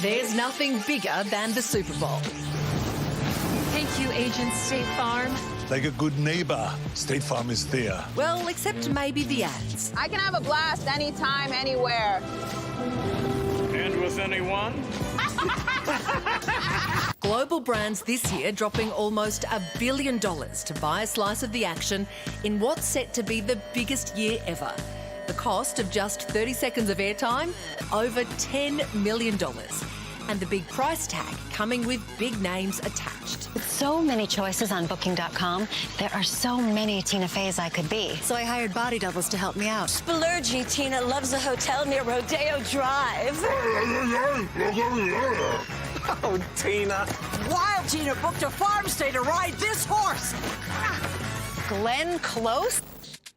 There's nothing bigger than the Super Bowl. Thank you, Agent State Farm. Like a good neighbour, State Farm is there. Well, except maybe the ads. I can have a blast anytime, anywhere. And with anyone? Global brands this year dropping almost $1 billion to buy a slice of the action in what's set to be the biggest year ever. The cost of just 30 seconds of airtime, over $10 million. And the big price tag coming with big names attached. With so many choices on Booking.com, there are so many Tina Feys I could be. So I hired body doubles to help me out. Splurgy Tina loves a hotel near Rodeo Drive. Oh, Tina. Wild Tina booked a farm stay to ride this horse. Glenn Close?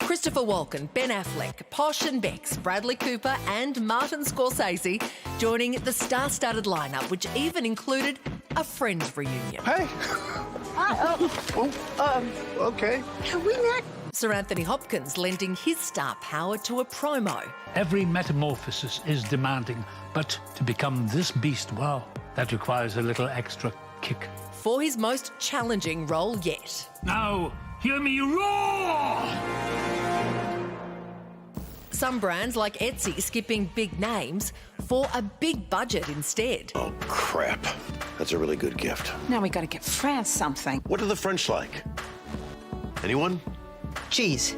Christopher Walken, Ben Affleck, Posh and Bex, Bradley Cooper and Martin Scorsese joining the star-studded lineup, which even included a Friends reunion. Hey. Okay. Can we not? Sir Anthony Hopkins lending his star power to a promo. Every metamorphosis is demanding, but to become this beast, well, that requires a little extra kick. For his most challenging role yet. Now, hear me roar! Some brands like Etsy skipping big names for a big budget instead. Oh, crap. That's a really good gift. Now we gotta get France something. What are the French like? Anyone? Cheese.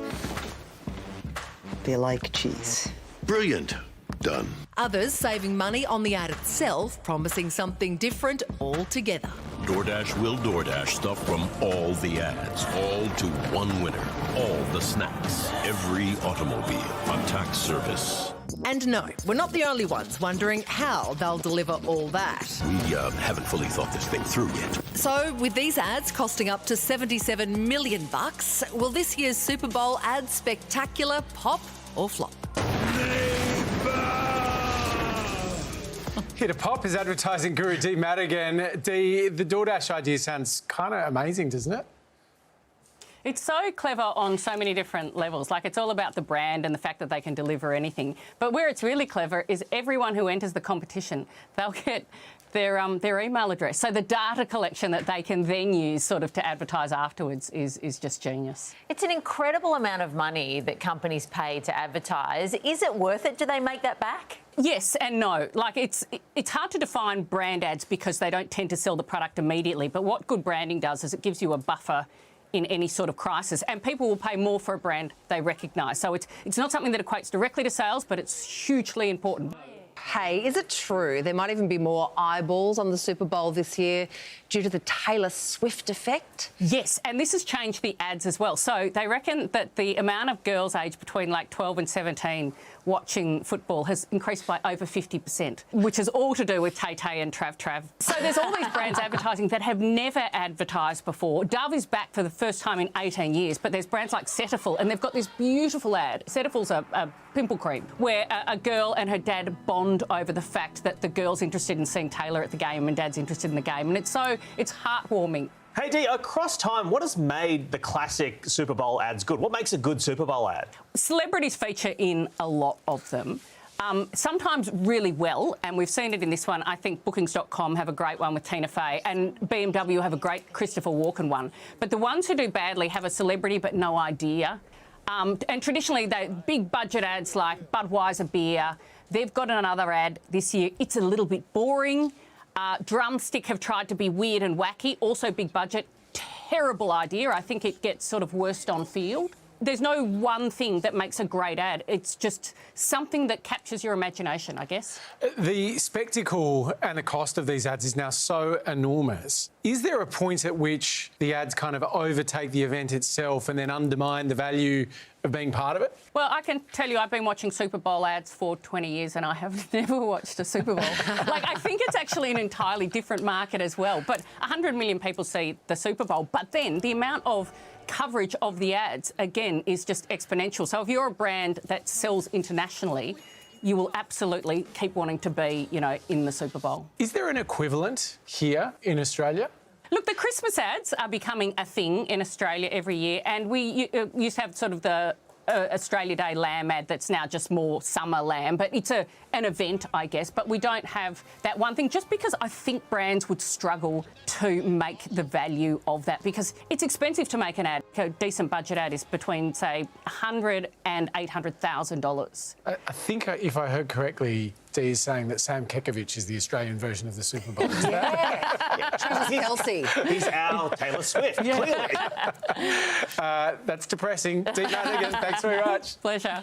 They like cheese. Brilliant. Done. Others saving money on the ad itself, promising something different altogether. DoorDash will DoorDash stuff from all the ads, all to one winner. All the snacks, every automobile, a tax service. And no, we're not the only ones wondering how they'll deliver all that. We haven't fully thought this thing through yet. So, with these ads costing up to $77 million, will this year's Super Bowl ad spectacular pop or flop? Here to pop is advertising guru Dee Madigan. Dee, the DoorDash idea sounds kind of amazing, doesn't it? It's so clever on so many different levels. Like, it's all about the brand and the fact that they can deliver anything. But where it's really clever is everyone who enters the competition, they'll get their email address. So the data collection that they can then use sort of to advertise afterwards is just genius. It's an incredible amount of money that companies pay to advertise. Is it worth it? Do they make that back? Yes and no. Like, it's hard to define brand ads because they don't tend to sell the product immediately. But what good branding does is it gives you a buffer in any sort of crisis, and people will pay more for a brand they recognise. So it's not something that equates directly to sales, but it's hugely important. Hey, is it true there might even be more eyeballs on the Super Bowl this year due to the Taylor Swift effect? Yes, and this has changed the ads as well. So they reckon that the amount of girls aged between like 12 and 17 watching football has increased by over 50%, which is all to do with Tay-Tay and Trav. So there's all these brands advertising that have never advertised before. Dove is back for the first time in 18 years, but there's brands like Cetaphil, and they've got this beautiful ad. Cetaphil's a pimple cream, where a girl and her dad bond over the fact that the girl's interested in seeing Taylor at the game and dad's interested in the game, and it's heartwarming. Hey Dee, across time, what has made the classic Super Bowl ads good? What makes a good Super Bowl ad? Celebrities feature in a lot of them. Sometimes really well, and we've seen it in this one. I think Bookings.com have a great one with Tina Fey, and BMW have a great Christopher Walken one. But the ones who do badly have a celebrity but no idea. And traditionally, they big budget ads like Budweiser beer. They've got another ad this year. It's a little bit boring. Drumstick have tried to be weird and wacky, also big budget. Terrible idea. I think it gets sort of worst on field. There's no one thing that makes a great ad. It's just something that captures your imagination, I guess. The spectacle and the cost of these ads is now so enormous. Is there a point at which the ads kind of overtake the event itself and then undermine the value of being part of it? Well, I can tell you I've been watching Super Bowl ads for 20 years and I have never watched a Super Bowl. Like, I think it's actually an entirely different market as well. But 100 million people see the Super Bowl. But then the amount of coverage of the ads, again, is just exponential. So if you're a brand that sells internationally, you will absolutely keep wanting to be, in the Super Bowl. Is there an equivalent here in Australia? Look, the Christmas ads are becoming a thing in Australia every year, and we used to have sort of the Australia Day lamb ad that's now just more summer lamb, but it's an event, I guess. But we don't have that one thing, just because I think brands would struggle to make the value of that, because it's expensive to make an ad. A decent budget ad is between, say, $100,000 and $800,000. I think if I heard correctly, Dee is saying that Sam Kekovich is the Australian version of the Super Bowl. Kelsey. He's our Taylor Swift, clearly. That's depressing. Dee Madigan, thanks very much. Pleasure.